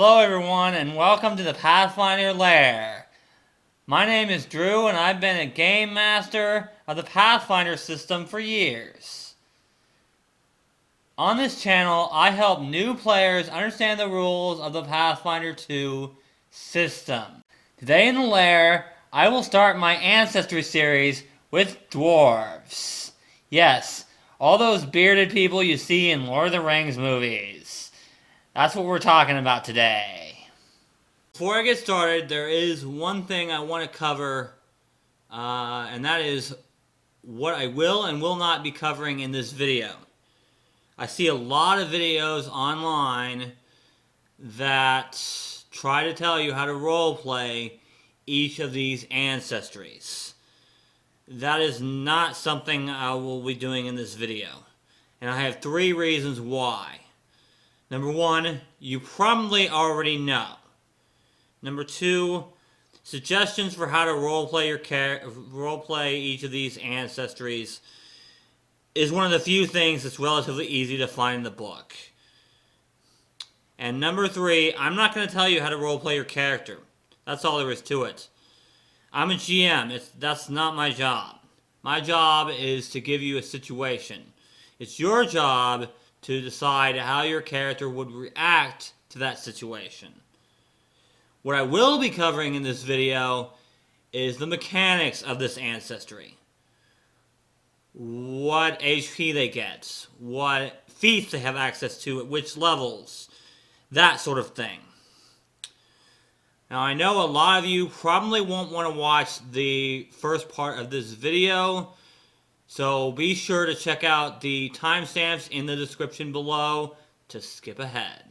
Hello everyone and welcome to the Pathfinder Lair. My name is Drew and I've been a game master of the Pathfinder system for years. On this channel, I help new players understand the rules of the Pathfinder 2 system. Today in the Lair, I will start my Ancestry series with Dwarves. Yes, all those bearded people you see in Lord of the Rings movies. That's what we're talking about today. Before I get started, there is one thing I want to cover, and that is what I will and will not be covering in this video. I see a lot of videos online that try to tell you how to roleplay each of these ancestries. That is not something I will be doing in this video, and I have 3 reasons why. Number 1, you probably already know. Number 2, suggestions for how to roleplay each of these ancestries is one of the few things that's relatively easy to find in the book. And number 3, I'm not going to tell you how to roleplay your character. That's all there is to it. I'm a GM. That's not my job. My job is to give you a situation. It's your job to decide how your character would react to that situation. What I will be covering in this video is the mechanics of this ancestry. What HP they get, what feats they have access to at which levels, that sort of thing. Now I know a lot of you probably won't want to watch the first part of this video, so be sure to check out the timestamps in the description below to skip ahead.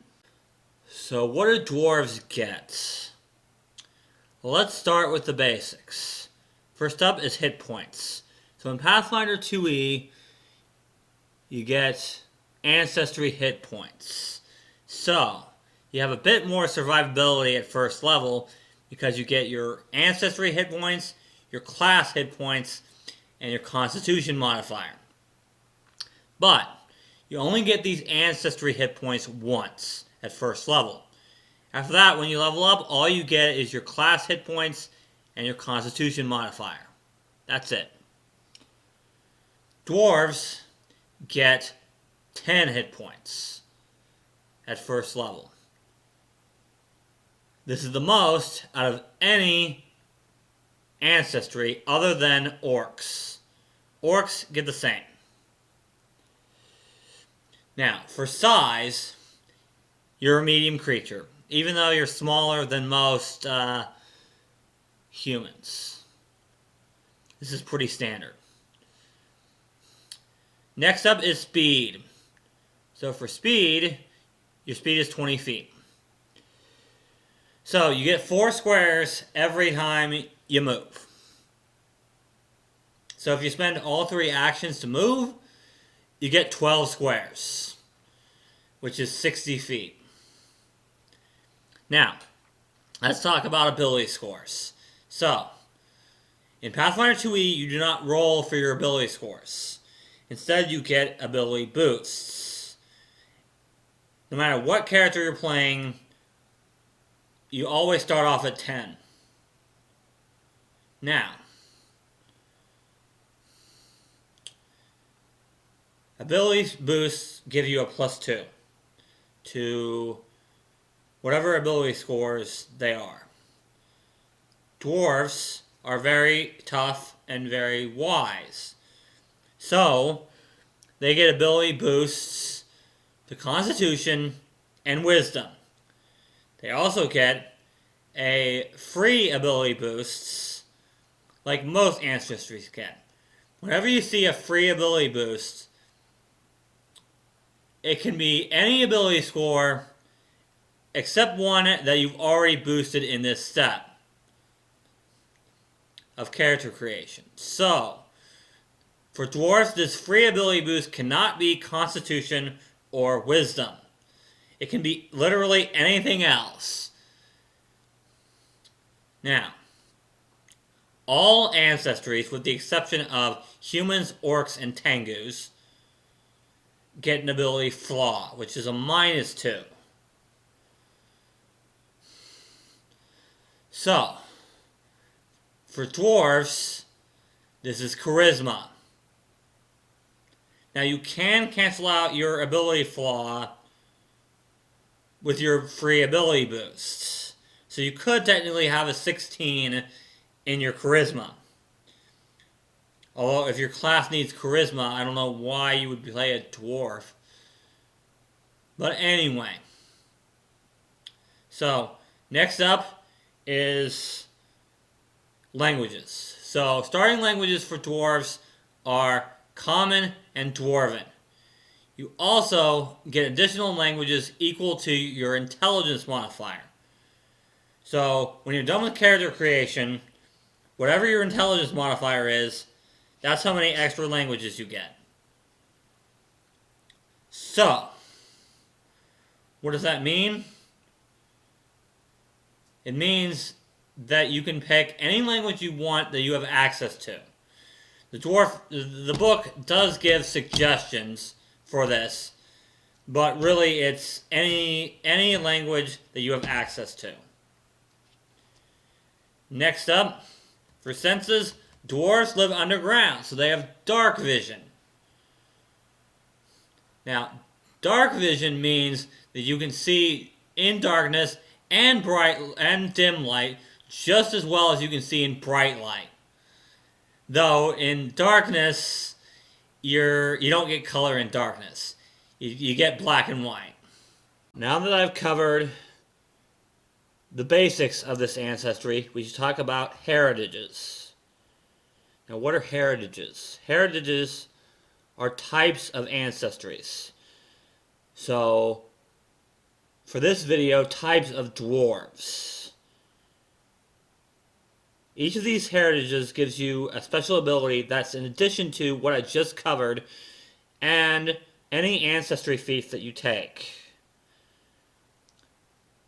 So what do dwarves get? Well, let's start with the basics. First up is hit points. So in Pathfinder 2e, you get ancestry hit points. So you have a bit more survivability at first level because you get your ancestry hit points, your class hit points, and your constitution modifier. But you only get these ancestry hit points once at first level. After that, when you level up, all you get is your class hit points and your constitution modifier. That's it. Dwarves get 10 hit points at first level. This is the most out of any ancestry other than orcs. Orcs get the same. Now, for size, you're a medium creature, even though you're smaller than most humans. This is pretty standard. Next up is speed. So for speed, your speed is 20 feet. So you get 4 squares every time you move. So if you spend all 3 actions to move, you get 12 squares, which is 60 feet. Now, let's talk about ability scores. So, in Pathfinder 2e, you do not roll for your ability scores. Instead, you get ability boosts. No matter what character you're playing, you always start off at 10. Now, ability boosts give you a +2 to whatever ability scores they are. Dwarves are very tough and very wise. So, they get ability boosts to Constitution and Wisdom. They also get a free ability boosts like most ancestries get. Whenever you see a free ability boost, it can be any ability score except one that you've already boosted in this step of character creation. So, for dwarves, this free ability boost cannot be Constitution or Wisdom. It can be literally anything else. Now, all ancestries, with the exception of humans, orcs, and tengus, get an ability flaw, which is a -2. So, for dwarves, this is charisma. Now you can cancel out your ability flaw with your free ability boosts. So you could technically have a 16 in your charisma. Although if your class needs charisma, I don't know why you would play a dwarf. But anyway. So, next up is languages. So, starting languages for dwarves are Common and Dwarven. You also get additional languages equal to your intelligence modifier. So, when you're done with character creation, whatever your intelligence modifier is, that's how many extra languages you get. So, what does that mean? It means that you can pick any language you want that you have access to. The book does give suggestions for this, but really it's any language that you have access to. Next up, for senses, dwarves live underground, so they have dark vision. Now, dark vision means that you can see in darkness and bright and dim light just as well as you can see in bright light. Though in darkness, you don't get color in darkness. You get black and white. Now that I've covered the basics of this ancestry, we should talk about heritages. Now, what are heritages? Heritages are types of ancestries. So, for this video, types of dwarves. Each of these heritages gives you a special ability that's in addition to what I just covered and any ancestry feats that you take.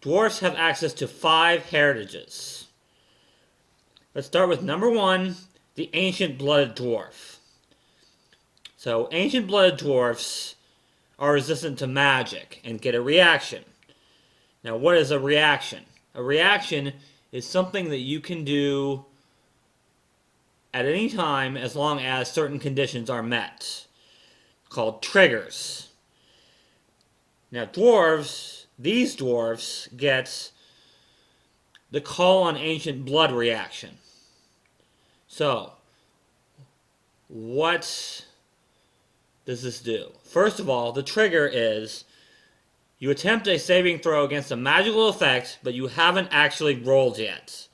Dwarves have access to 5 heritages. Let's start with number 1, the Ancient Blooded Dwarf. So, Ancient Blooded Dwarfs are resistant to magic and get a reaction. Now, what is a reaction? A reaction is something that you can do at any time as long as certain conditions are met, called triggers. Now, these dwarves get the Call on Ancient Blood reaction. So, what does this do? First of all, the trigger is you attempt a saving throw against a magical effect, but you haven't actually rolled yet.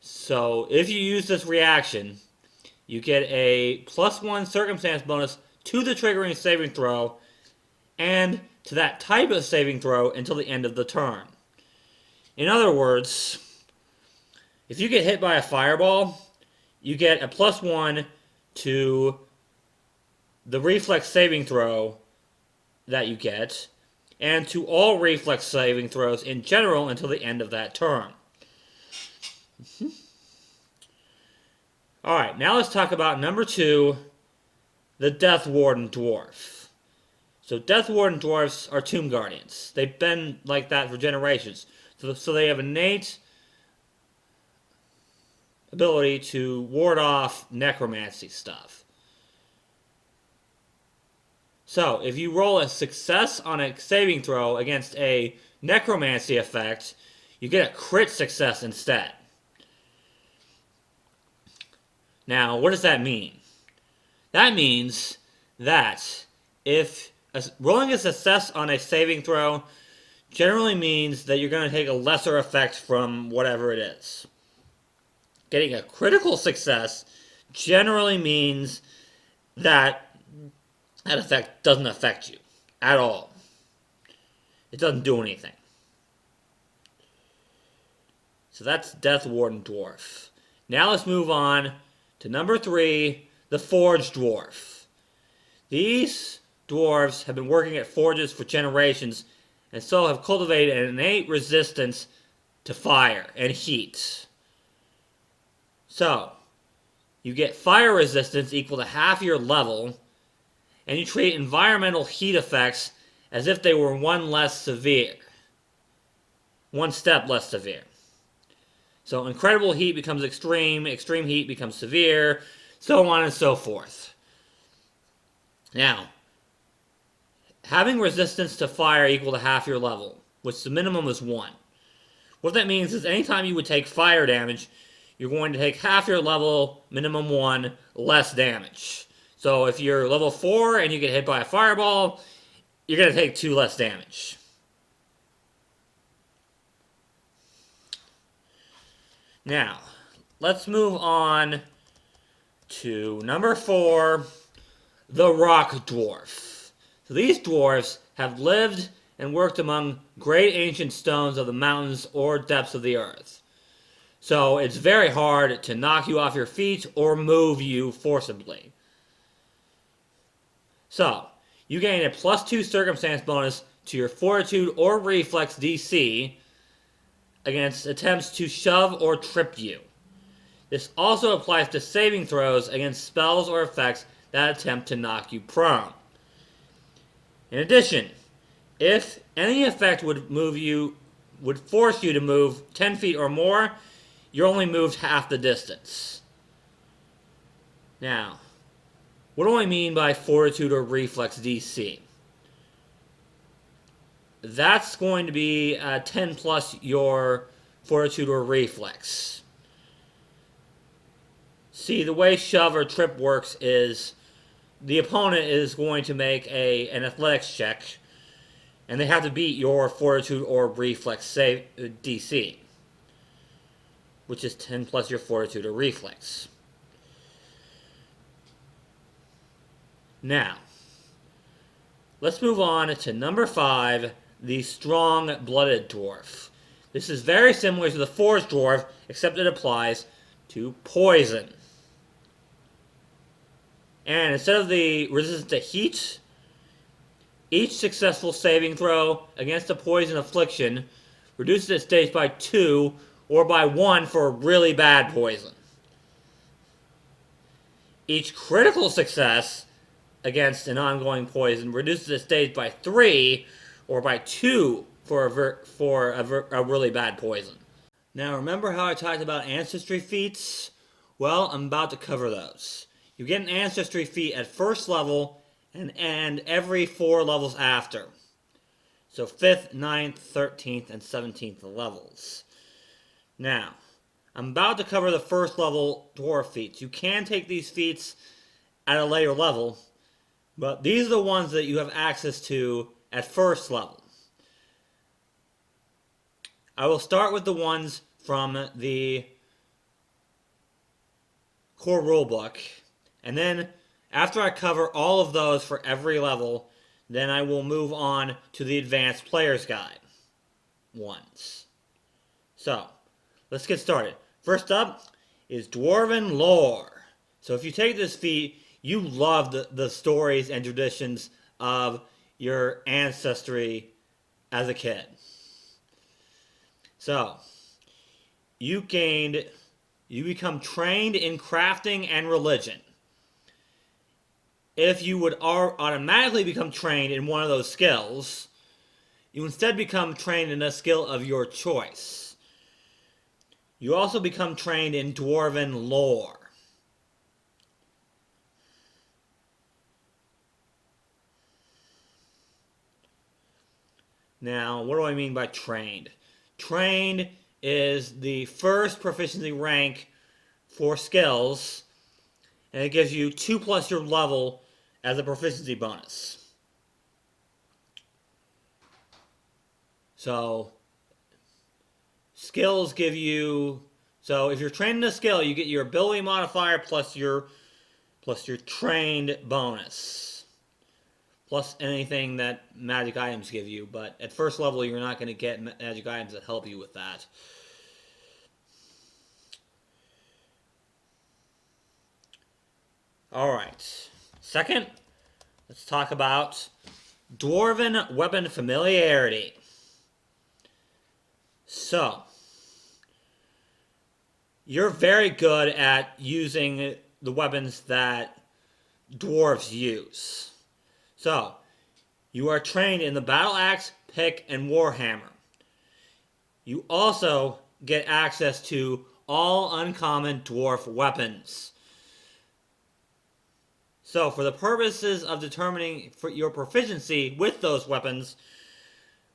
So, if you use this reaction, you get a +1 circumstance bonus to the triggering saving throw, and to that type of saving throw until the end of the turn. In other words, if you get hit by a fireball, you get a +1 to the reflex saving throw that you get, and to all reflex saving throws in general until the end of that turn. Alright, now let's talk about number 2, the Death Warden Dwarf. So Death Warden Dwarfs are Tomb Guardians. They've been like that for generations. So they have innate ability to ward off necromancy stuff. So, if you roll a success on a saving throw against a necromancy effect, you get a crit success instead. Now, what does that mean? That means that if rolling a success on a saving throw generally means that you're going to take a lesser effect from whatever it is. Getting a critical success generally means that that effect doesn't affect you at all. It doesn't do anything. So that's Death Warden Dwarf. Now let's move on to number 3, the Forge Dwarf. These dwarves have been working at forges for generations and so have cultivated an innate resistance to fire and heat. So, you get fire resistance equal to half your level, and you treat environmental heat effects as if they were one less severe. one step less severe. So incredible heat becomes extreme, extreme heat becomes severe, so on and so forth. Now, having resistance to fire equal to half your level, which the minimum is 1. What that means is anytime you would take fire damage, you're going to take half your level, minimum 1, less damage. So if you're level 4 and you get hit by a fireball, you're going to take 2 less damage. Now, let's move on to number 4, the Rock Dwarf. So these dwarves have lived and worked among great ancient stones of the mountains or depths of the earth. So it's very hard to knock you off your feet or move you forcibly. So, you gain a +2 circumstance bonus to your fortitude or reflex DC against attempts to shove or trip you. This also applies to saving throws against spells or effects that attempt to knock you prone. In addition, if any effect would force you to move 10 feet or more, you're only moved half the distance. Now, what do I mean by fortitude or reflex DC? That's going to be 10 plus your fortitude or reflex. See, the way shove or trip works is the opponent is going to make an athletics check, and they have to beat your fortitude or reflex save DC, which is 10 plus your fortitude or reflex. Now, let's move on to number 5, the Strong-Blooded Dwarf. This is very similar to the Forest Dwarf, except it applies to poison. And instead of the resistance to heat, each successful saving throw against a poison affliction reduces its stage by 2 or by 1 for a really bad poison. Each critical success against an ongoing poison reduces its stage by 3 or by 2 for a really bad poison. Now remember how I talked about ancestry feats? Well, I'm about to cover those. You get an ancestry feat at first level and every 4 levels after. So 5th, 9th, 13th, and 17th levels. Now, I'm about to cover the first level dwarf feats. You can take these feats at a later level, but these are the ones that you have access to at first level. I will start with the ones from the core rulebook, and then after I cover all of those for every level, then I will move on to the advanced player's guide ones. So, let's get started. First up is Dwarven Lore. So if you take this feat, you love the stories and traditions of your ancestry as a kid. So, you become trained in crafting and religion. If you would automatically become trained in one of those skills, you instead become trained in a skill of your choice. You also become trained in Dwarven Lore. Now, what do I mean by trained? Trained is the first proficiency rank for skills, and it gives you 2 plus your level as a proficiency bonus. So, skills give you... So, if you're trained in a skill, you get your ability modifier plus your trained bonus. Plus anything that magic items give you, but at first level you're not going to get magic items that help you with that. Alright, second, let's talk about Dwarven Weapon Familiarity. So, you're very good at using the weapons that dwarves use. So, you are trained in the battle axe, pick, and warhammer. you also get access to all uncommon dwarf weapons. So for the purposes of determining your proficiency with those weapons,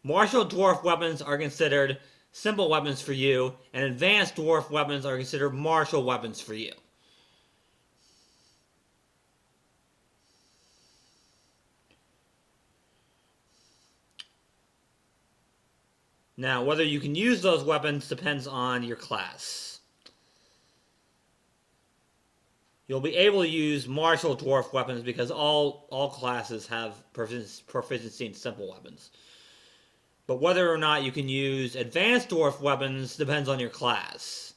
martial dwarf weapons are considered simple weapons for you, and advanced dwarf weapons are considered martial weapons for you. Now, whether you can use those weapons depends on your class. You'll be able to use martial dwarf weapons because all classes have proficiency in simple weapons. But whether or not you can use advanced dwarf weapons depends on your class.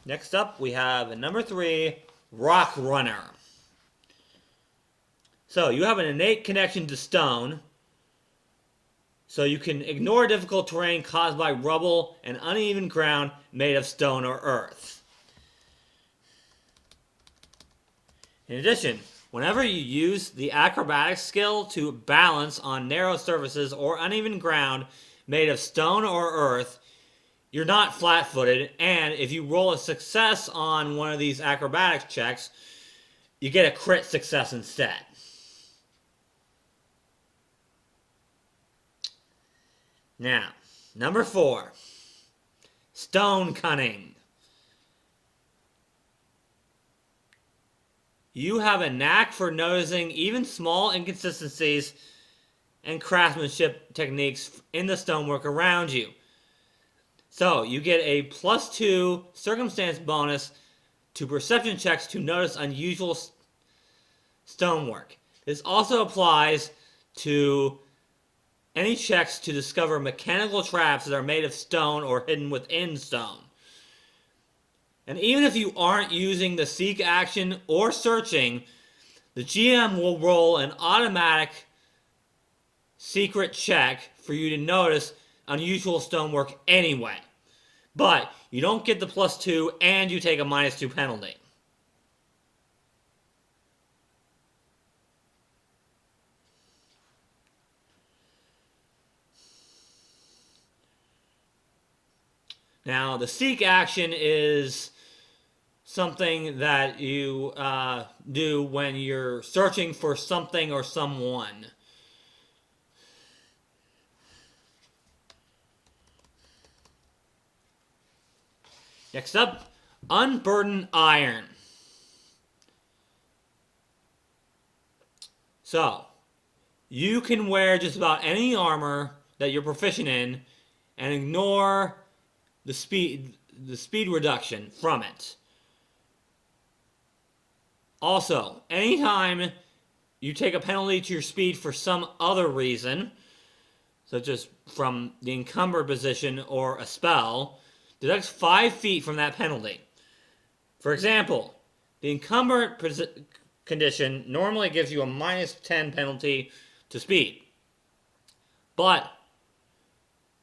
Next up, we have number 3, Rock Runner. So, you have an innate connection to stone, so you can ignore difficult terrain caused by rubble and uneven ground made of stone or earth. In addition, whenever you use the acrobatics skill to balance on narrow surfaces or uneven ground made of stone or earth, you're not flat-footed, and if you roll a success on one of these acrobatics checks, you get a crit success instead. Now, number 4, Stone Cunning. You have a knack for noticing even small inconsistencies and craftsmanship techniques in the stonework around you. So, you get a +2 circumstance bonus to perception checks to notice unusual stonework. This also applies to any checks to discover mechanical traps that are made of stone or hidden within stone. And even if you aren't using the seek action or searching, the GM will roll an automatic secret check for you to notice unusual stonework anyway. But you don't get the +2 and you take a -2 penalty. Now, the seek action is something that you do when you're searching for something or someone. Next up, Unburden Iron. So, you can wear just about any armor that you're proficient in and ignore the speed reduction from it. Also, anytime you take a penalty to your speed for some other reason, such as from the encumbered position or a spell, deducts 5 feet from that penalty. For example, the encumbered condition normally gives you a -10 penalty to speed. But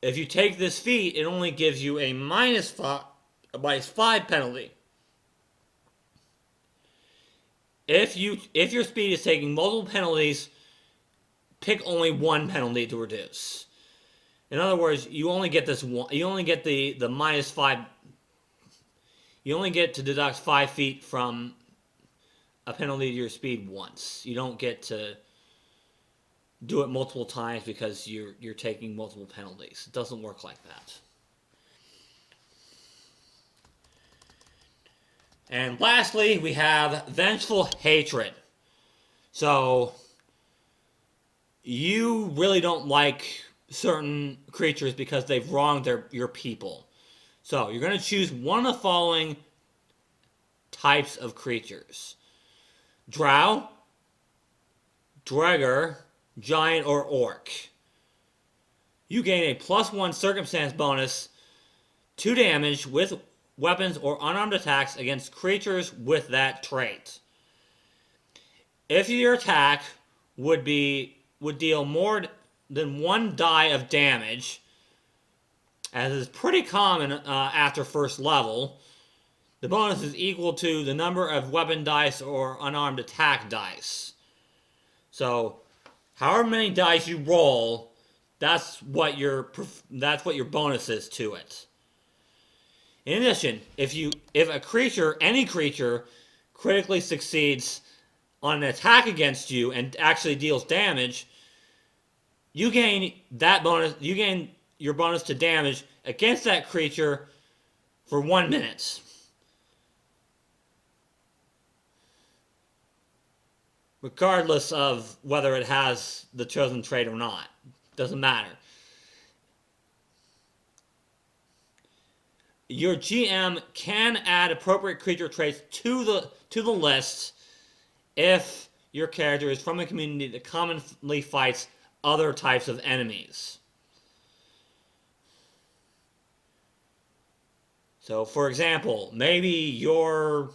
if you take this feat, it only gives you a -5 penalty. If your speed is taking multiple penalties, pick only one penalty to reduce. In other words, you only get this one. You only get the -5. You only get to deduct 5 feet from a penalty to your speed once. You don't get to do it multiple times because you're taking multiple penalties. It doesn't work like that. And lastly, we have Vengeful Hatred. So, you really don't like certain creatures because they've wronged your people. So, you're going to choose one of the following types of creatures. Drow, Draugr, Giant, or Orc. You gain a +1 circumstance bonus, 2 damage with weapons or unarmed attacks against creatures with that trait. If your attack would deal more than 1 die of damage, as is pretty common after first level, the bonus is equal to the number of weapon dice or unarmed attack dice. So, however many dice you roll, That's what your bonus is to it. In addition, if a creature, any creature, critically succeeds on an attack against you and actually deals damage, you gain that bonus. You gain your bonus to damage against that creature for 1 minute. Regardless of whether it has the chosen trait or not. Doesn't matter. Your GM can add appropriate creature traits to the list if your character is from a community that commonly fights other types of enemies. So, for example, maybe your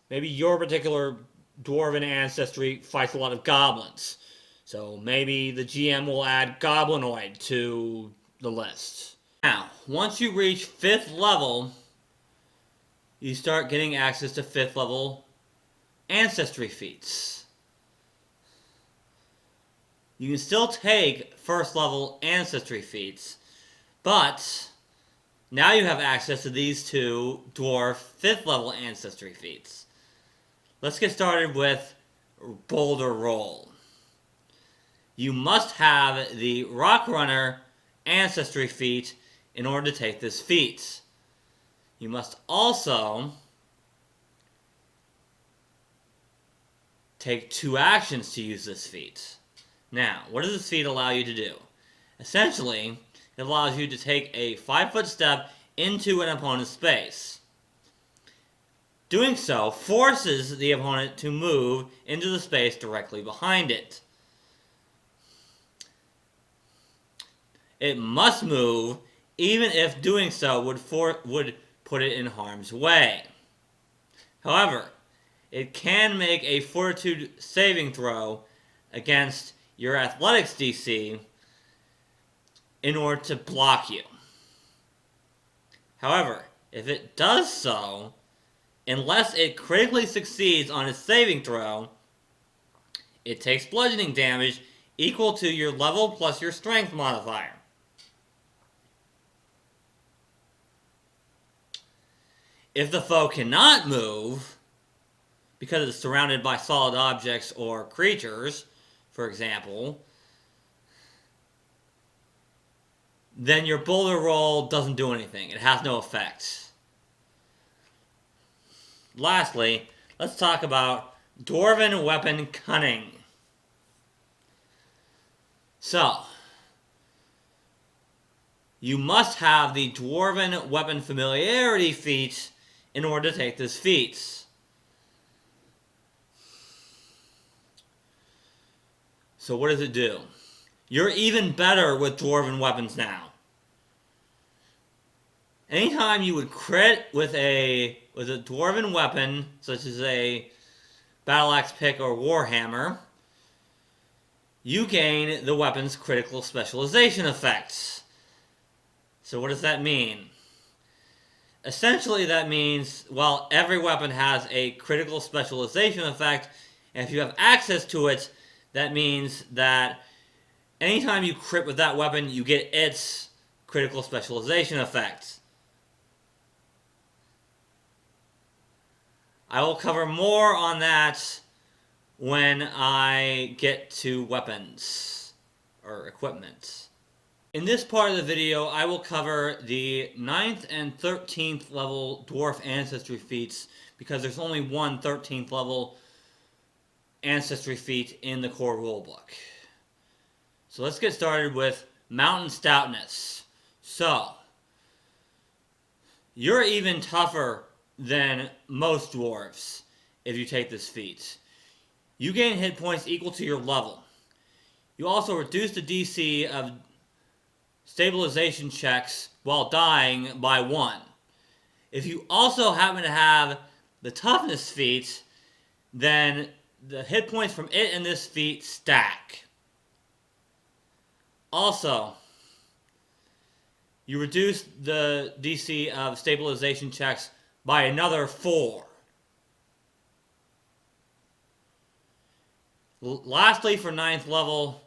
particular Dwarven Ancestry fights a lot of goblins. So maybe the GM will add Goblinoid to the list. Now, once you reach 5th level, you start getting access to 5th level Ancestry feats. You can still take 1st level Ancestry feats, but now you have access to these 2 Dwarf 5th level Ancestry feats. Let's get started with Boulder Roll. You must have the Rock Runner Ancestry feat in order to take this feat. You must also take 2 actions to use this feat. Now, what does this feat allow you to do? Essentially, it allows you to take a 5-foot step into an opponent's space. Doing so forces the opponent to move into the space directly behind it. It must move, even if doing so would put it in harm's way. However, it can make a Fortitude saving throw against your Athletics DC in order to block you. However, if it does so, unless it critically succeeds on its saving throw, it takes bludgeoning damage equal to your level plus your strength modifier. If the foe cannot move, because it's surrounded by solid objects or creatures, for example, then your Boulder Roll doesn't do anything. It has no effect. Lastly, let's talk about Dwarven Weapon Cunning. So, you must have the Dwarven Weapon Familiarity feat in order to take this feat. So what does it do? You're even better with Dwarven weapons now. Anytime you would crit with a Dwarven weapon, such as a Battle Axe Pick or Warhammer, you gain the weapon's critical specialization effects. So what does that mean? Essentially that means, well, every weapon has a critical specialization effect, and if you have access to it, that means that anytime you crit with that weapon, you get its critical specialization effects. I will cover more on that when I get to weapons or equipment. In this part of the video, I will cover the 9th and 13th level Dwarf Ancestry feats because there's only one 13th level Ancestry feat in the core rulebook. So let's get started with Mountain Stoutness. So, you're even tougher than most dwarves if you take this feat. You gain hit points equal to your level. You also reduce the DC of stabilization checks while dying by 1. If you also happen to have the toughness feat, then the hit points from it and this feat stack. Also, you reduce the DC of stabilization checks by another 4. Lastly, for 9th level,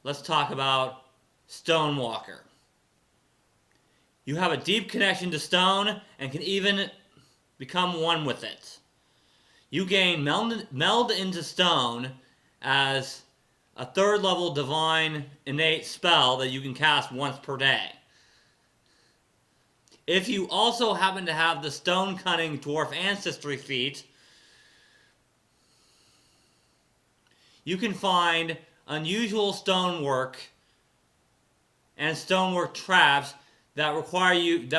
let's talk about Stonewalker. You have a deep connection to stone and can even become one with it. You gain meld into stone as a 3rd level divine innate spell that you can cast once per day. If you also happen to have the Stone Cunning Dwarf Ancestry feat, you can find unusual stonework and stonework traps that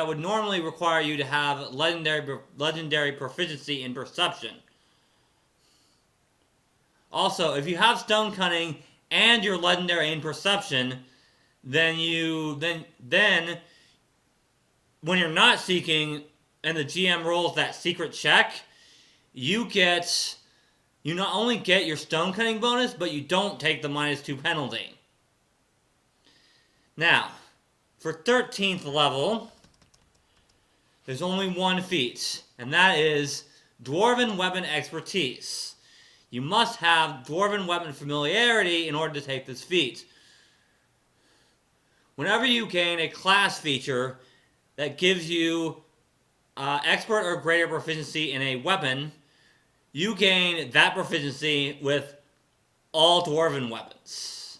would normally require you to have legendary proficiency in perception. Also, if you have Stone Cunning and you're legendary in perception, then when you're not seeking and the GM rolls that secret check, you not only get your Stone Cunning bonus, but you don't take the -2 penalty. Now, for 13th level, there's only one feat, and that is Dwarven Weapon Expertise. You must have Dwarven Weapon Familiarity in order to take this feat. Whenever you gain a class feature that gives you expert or greater proficiency in a weapon, you gain that proficiency with all Dwarven weapons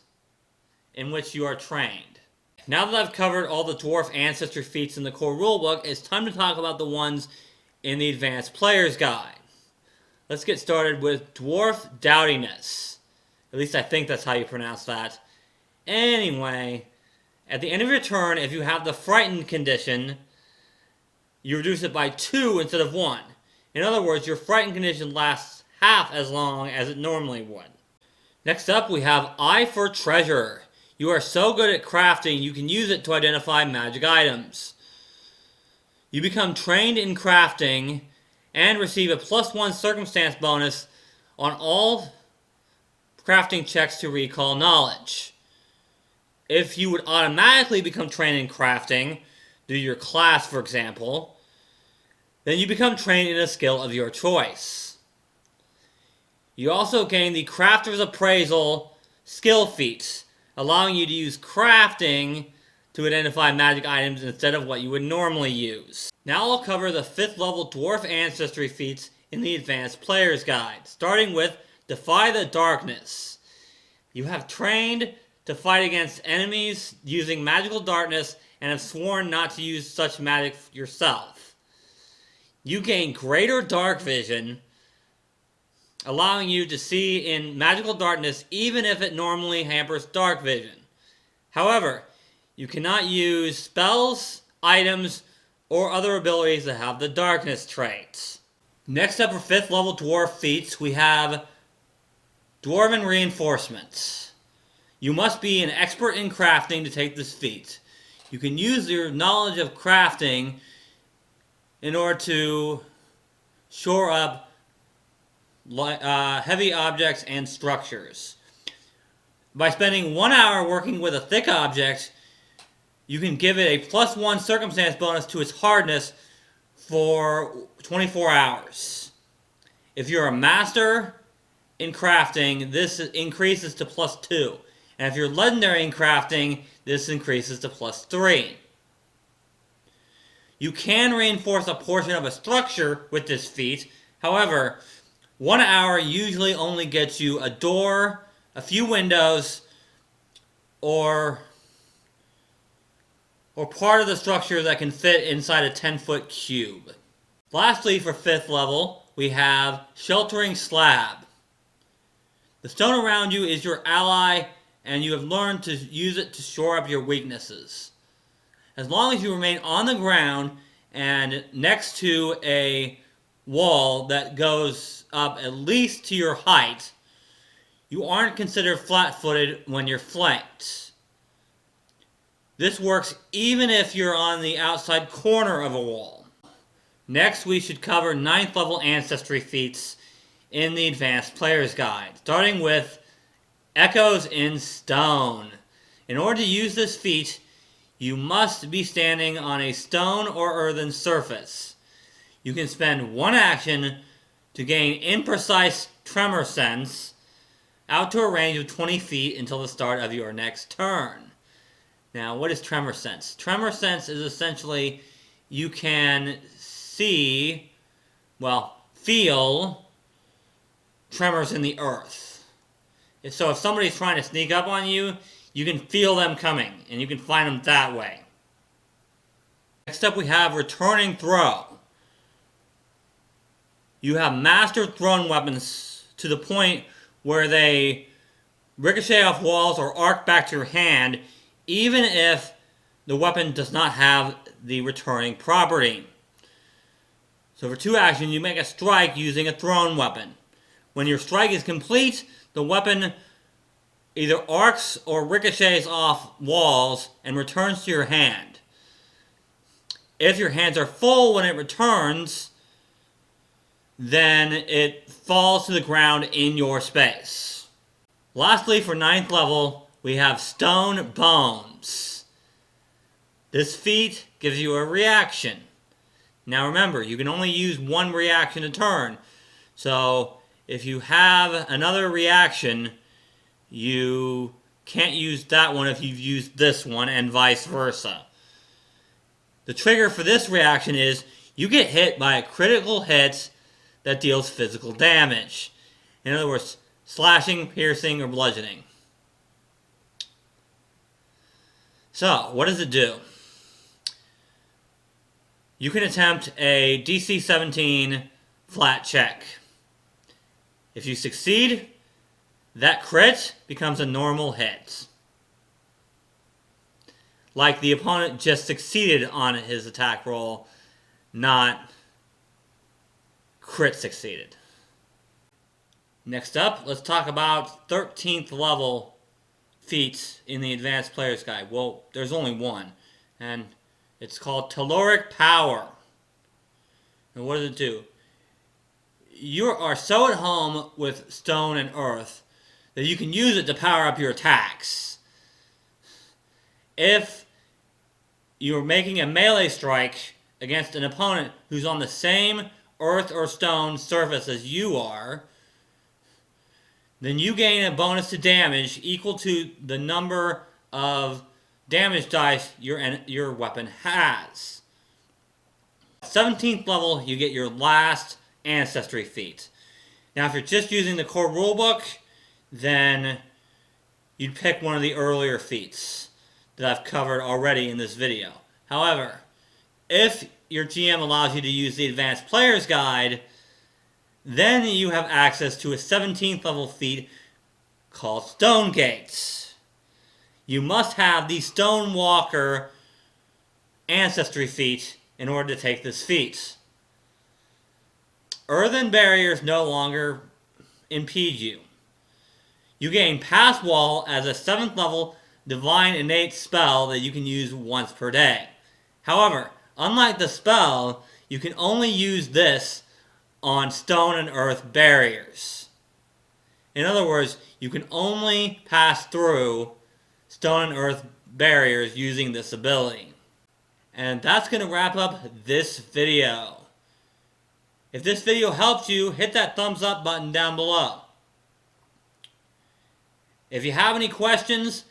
in which you are trained. Now that I've covered all the Dwarf Ancestry feats in the core rulebook, it's time to talk about the ones in the Advanced Player's Guide. Let's get started with Dwarf Dowdiness. At least I think that's how you pronounce that. Anyway, at the end of your turn, if you have the Frightened condition, you reduce it by 2 instead of 1. In other words, your Frightened condition lasts half as long as it normally would. Next up, we have Eye for Treasure. You are so good at crafting, you can use it to identify magic items. You become trained in crafting and receive a +1 circumstance bonus on all crafting checks to recall knowledge. If you would automatically become trained in crafting, due to your class for example, then you become trained in a skill of your choice. You also gain the Crafter's Appraisal skill feat, allowing you to use crafting to identify magic items instead of what you would normally use. Now I'll cover the 5th level Dwarf Ancestry feats in the Advanced Player's Guide, starting with Defy the Darkness. You have trained to fight against enemies using magical darkness and have sworn not to use such magic yourself. You gain greater dark vision, allowing you to see in magical darkness even if it normally hampers dark vision. However, you cannot use spells, items, or other abilities that have the darkness trait. Next up for 5th level dwarf feats, we have Dwarven Reinforcements. You must be an expert in crafting to take this feat. You can use your knowledge of crafting in order to shore up heavy objects and structures. By spending 1 hour working with a thick object, you can give it a +1 circumstance bonus to its hardness for 24 hours. If you're a master in crafting, this increases to +2. And if you're legendary in crafting, this increases to +3. You can reinforce a portion of a structure with this feat. However, 1 hour usually only gets you a door, a few windows, or part of the structure that can fit inside a 10-foot cube. Lastly, for 5th level, we have Sheltering Slab. The stone around you is your ally, and you have learned to use it to shore up your weaknesses. As long as you remain on the ground and next to a wall that goes up at least to your height, you aren't considered flat-footed when you're flanked. This works even if you're on the outside corner of a wall. Next, we should cover 9th level Ancestry feats in the Advanced Player's Guide, starting with Echoes in Stone. In order to use this feat, you must be standing on a stone or earthen surface. You can spend 1 action to gain imprecise tremor sense, out to a range of 20 feet until the start of your next turn. Now, what is Tremor Sense? Tremor Sense is essentially you can see, well, feel tremors in the earth. So if somebody's trying to sneak up on you, you can feel them coming, and you can find them that way. Next up we have Returning Throw. You have mastered thrown weapons to the point where they ricochet off walls or arc back to your hand, even if the weapon does not have the returning property. So for 2 actions, you make a strike using a thrown weapon. When your strike is complete, the weapon either arcs or ricochets off walls and returns to your hand. If your hands are full when it returns, then it falls to the ground in your space. Lastly, for 9th level, we have Stone Bones. This feat gives you a reaction. Now remember, you can only use 1 reaction a turn. So if you have another reaction, you can't use that one if you've used this one, and vice versa. The trigger for this reaction is you get hit by a critical hit that deals physical damage. In other words, slashing, piercing, or bludgeoning. So, what does it do? You can attempt a DC 17 flat check. If you succeed, that crit becomes a normal hit. Like the opponent just succeeded on his attack roll, not crit succeeded. Next up, let's talk about 13th level feats in the Advanced Player's Guide. Well, there's only one, and it's called Telluric Power. And what does it do? You are so at home with stone and earth that you can use it to power up your attacks. If you're making a melee strike against an opponent who's on the same earth or stone surface as you are, then you gain a bonus to damage equal to the number of damage dice your weapon has. 17th level, you get your last Ancestry feat. Now, if you're just using the core rulebook, then you'd pick one of the earlier feats that I've covered already in this video. However, if your GM allows you to use the Advanced Player's Guide, then you have access to a 17th level feat called Stone Gates. You must have the Stonewalker Ancestry feat in order to take this feat. Earthen barriers no longer impede you. You gain Pass Wall as a 7th level Divine Innate spell that you can use once per day. However, unlike the spell, you can only use this on stone and earth barriers. In other words, you can only pass through stone and earth barriers using this ability. And that's going to wrap up this video. If this video helped you, hit that thumbs up button down below. If you have any questions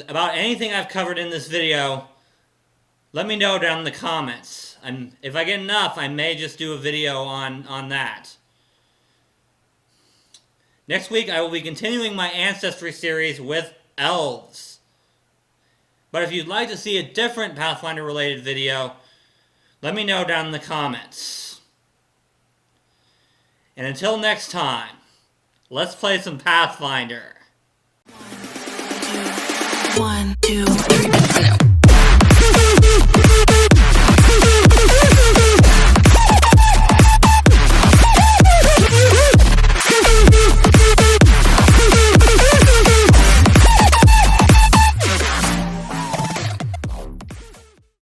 about anything I've covered in this video, let me know down in the comments. If I get enough, I may just do a video on that. Next week, I will be continuing my Ancestry series with Elves. But if you'd like to see a different Pathfinder-related video, let me know down in the comments. And until next time, let's play some Pathfinder. 1, 2, 3, 4.